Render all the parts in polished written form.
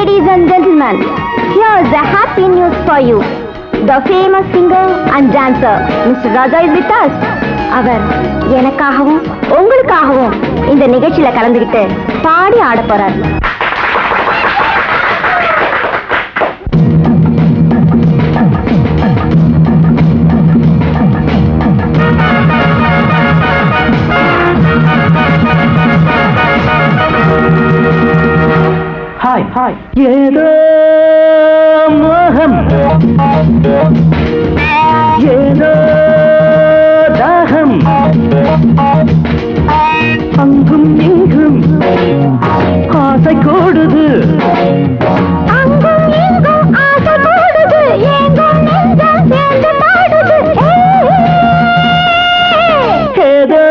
Ladies and gentlemen, here's a happy news for you. The famous singer and dancer, Mr. Raja is with us. அவர் எனக்காகவும் உங்களுக்காகவும் இந்த நிகழ்ச்சியில கலந்துக்கிட்டு பாடி ஆட போறார். ஹாய் ஹாய் ஏதோ மோகம் ஏதோ தாகம் அங்கும் இங்கும் ஆசை கூடுது அங்கும் இங்கும் ஆசை கூடுது எங்கும் நெஞ்சம் சேர்ந்து பாடுது ஏதோ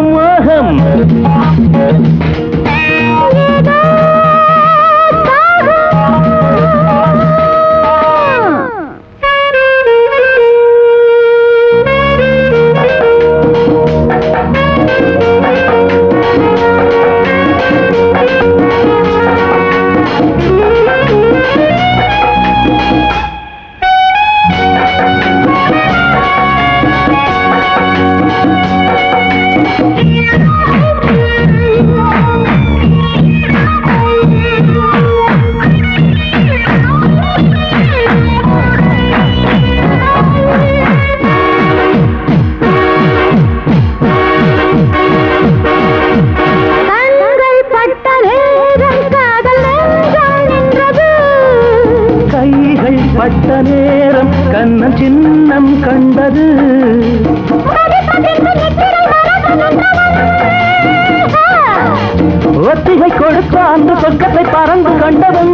மோகம் பட்ட நேரம் கண்ணம் சின்னம் கண்டது ஒத்திகை கொடுத்த அந்த சொர்க்கத்தை பறந்து கண்டவன்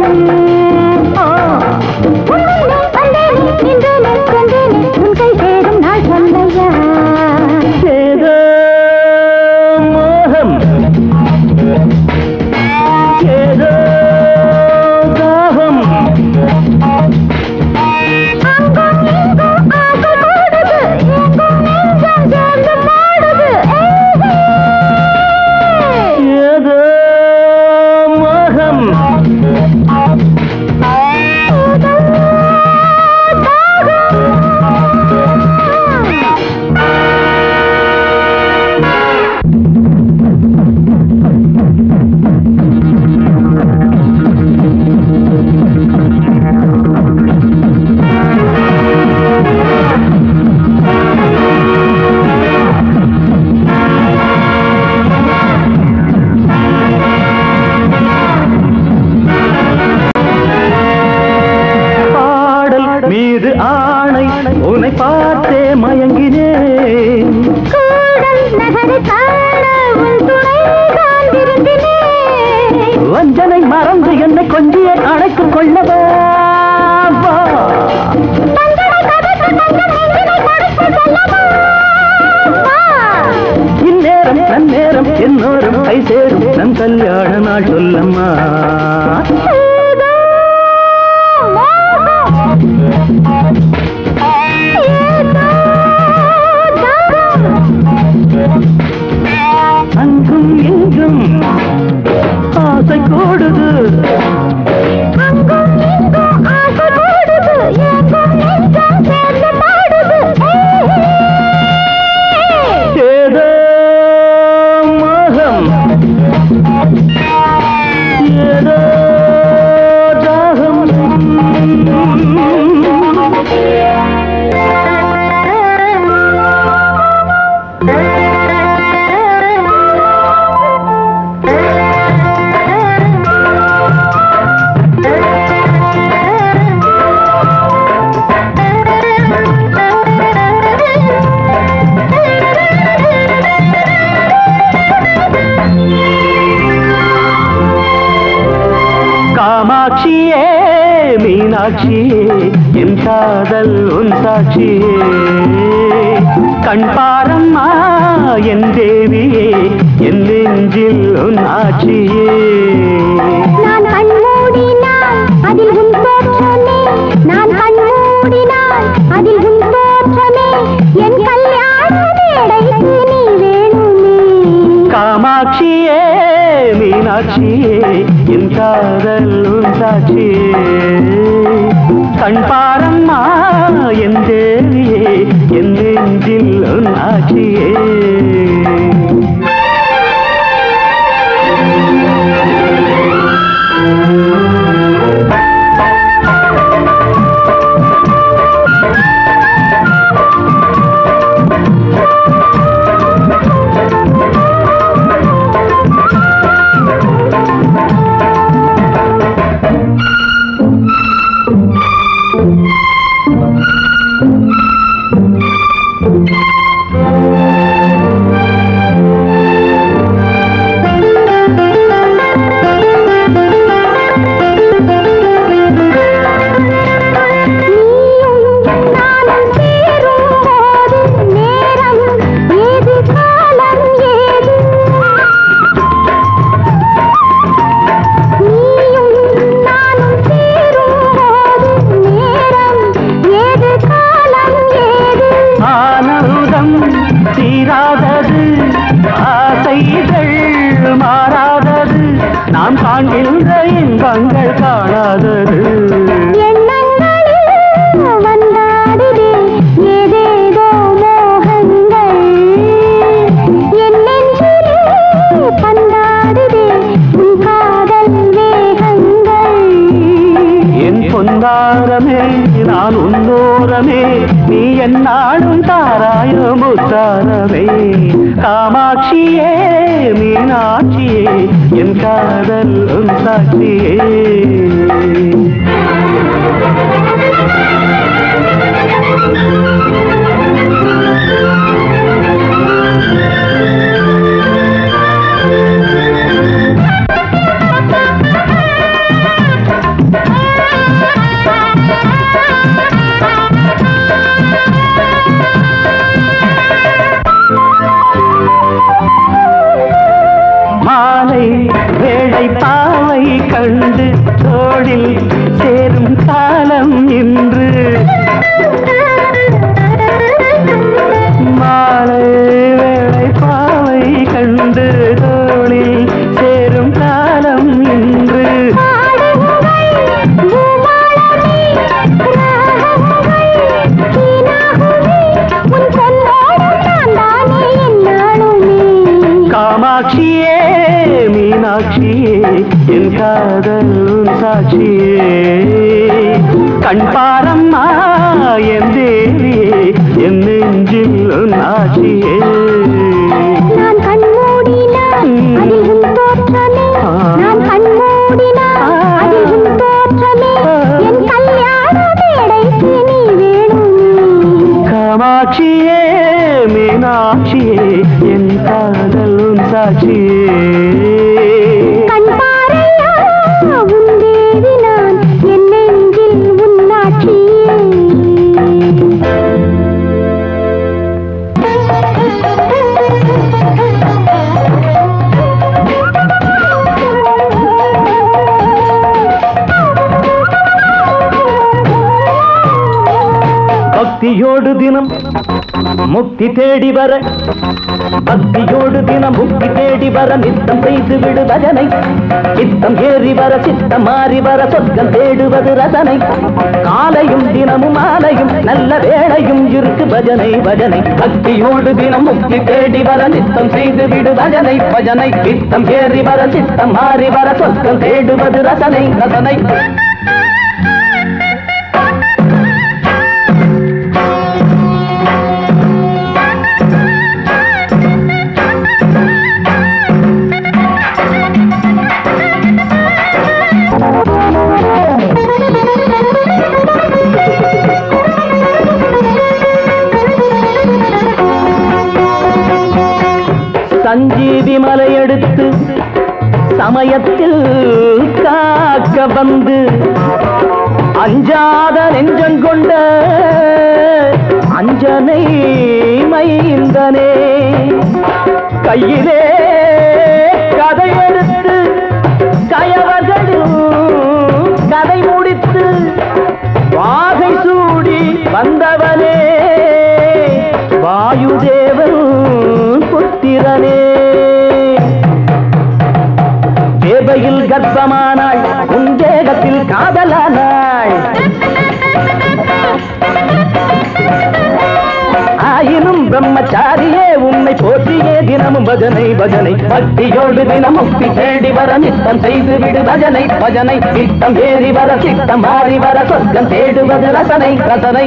ஏதோ மோகம் ஏதோ தாகம் மீது ஆணை உன்னை பார்த்தே மயங்கினேன் வஞ்சனை மறந்து என்னை கொஞ்சியே அழைத்துக் கொள்ளவா இந்நேரம் நன்னேரம் என்னோரும் கை சேரும் நம் கல்யாண நாள் சொல்லம்மா அங்கும் இங்கும் ஆசை கூடுது அங்கும் இங்கும் ஆசை கூடுது எங்கும் நெஞ்சம் சேர்ந்து பாடுது ஏதோ மோகம் ஏதோ தாகம் காமாட்சியே மீனாட்சியே என் காதல் உன் சாட்சியே கண் பாரம்மா என் தேவியே என் நெஞ்சில் உன் ஆட்சியே நான் கண்மூடினால் அதில் உன் தோற்றமே நான் கண்மூடினால் அதில் உன் தோற்றமே என் கல்யாண மேடைக்கு நீ வேணுமே காமாட்சியே மீனாட்சி மீனாட்சியே என் காதல் உன் சாட்சியே கண் பாரம்மா என் தேவியே என் நெஞ்சில் உன் ஆட்சியே நான் உன்னோரமே நீ என்னாடும் தாராயோ முத்தாரமே காமாட்சியே மீனாட்சியே என் காதல் உன் சாட்சியே பாவை கண்டு தோளில் சேரும் காலம் இன்று மாலை வேளை பாவை கண்டு தோளில் சேரும் காலம் இன்று காமாட்சியே மீனாட்சியே என் காதல் உன் சாட்சியே கண் பாரம்மா என் தேவியே என் நெஞ்சில் உன் ஆட்சியே நான் கண்மூடினான் அதில் உன் தோற்றமே நான் கண்மூடினான் அதில் உன் தோற்றமே என் கல்யாண மேடைக்கு நீ வேணும் காமாட்சியே மீனாட்சியே என் காதல் உன் சாட்சியே கண் பாரையா உன் தேவி நான் என் நெஞ்சில் உன் ஆட்சியே பக்தியோடு தினம் முக்தி தேடி வர பக்தியோடு தினம் முக்தி தேடி வர நித்தம் செய்து விடு பஜனை சித்தம் ஏறி வர சித்தம் மாறி வர சொர்க்கம் தேடுவது ரசனை காலையும் தினமும் மாலையும் நல்ல வேளையும் இருக்கு பஜனை பஜனை பக்தியோடு தினம் முக்தி தேடி வர நித்தம் செய்து விடு பஜனை பஜனை சித்தம் ஏறி வர சித்தம் மாறி வர சொர்க்கம் தேடுவது ரசனை ரசனை சஞ்சீவி மலை எடுத்து சமயத்தில் காக்க வந்து அஞ்சாத நெஞ்சங்கொண்ட அஞ்சனை மைந்தனே கையிலே கதை எடுத்து கயவர்களும் கதை முடித்து வாகை சூடி வந்தவனே வாயுதேவன் புத்திரனே குழந்தையில் கர்ப்பமானாள் உன் தேகத்தில் காதலானாள் ஆயினும் பிரம்மச்சாரியே உன்னை போற்றியே தினமும் பஜனை பஜனை பக்தியோடு தினம் முக்தி தேடி வர நித்தம் செய்து விடு பஜனை பஜனை சித்தம் ஏறி வர சித்தம் மாறி வர சொர்க்கம் தேடுவது ரசனை ரசனை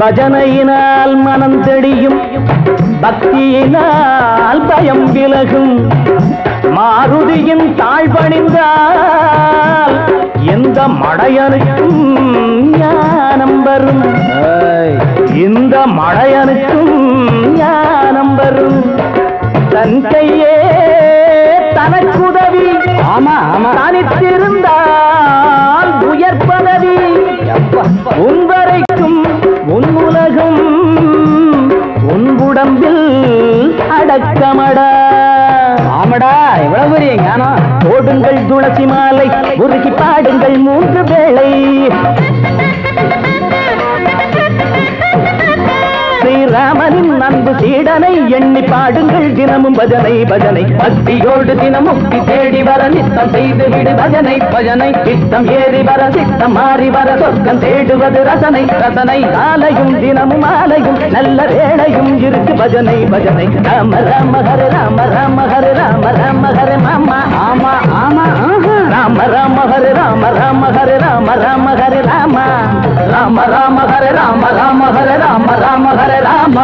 பஜனையினால் மனம் தெளியும் பக்தியினால் பயம் விலகும் மாருதியின் தாழ்பணிந்தால் எந்த மடையனுக்கும் ஞானம் வரும் இந்த மடையனுக்கும் ஞானம் வரும் தன் கையே தனக்குதவி ஆமா ஆமா தனித்திருந்தால் உயர் பதவி உன் வரைக்கும் உன் உலகம் உன் உடம்பில் அடக்கமடா ஆமடா எவ்வளவு பெரிய ஞானம் போடுங்கள் துளசி மாலை உருகி பாடுங்கள் 3 வேளை ஸ்ரீராமனின் அன்பு சீடனை எண்ணி பாடுங்கள் தினமும் பஜனை பஜனை பக்தியோடு தினம் முக்தி தேடி வர நித்தம் செய்து விடு பஜனை பஜனை சித்தம் ஏறி வர சித்தம் மாறி வர சொர்க்கம் தேடுவது ரசனை ரசனை காலையும் தினமும் மாலையும் நல்ல வேளையும் இருக்கு பஜனை பஜனை ராம ராம ஹரே ராம ராம ஹரே ராம ராம ஹரே மாமா ஆமா ஆமா ராம ராம ஹரே ராம ராம ஹரே ராம ராம ஹரே ராம ராம ராம ஹரே ராம ராம ஹரே ராம ராம ஹரே ராம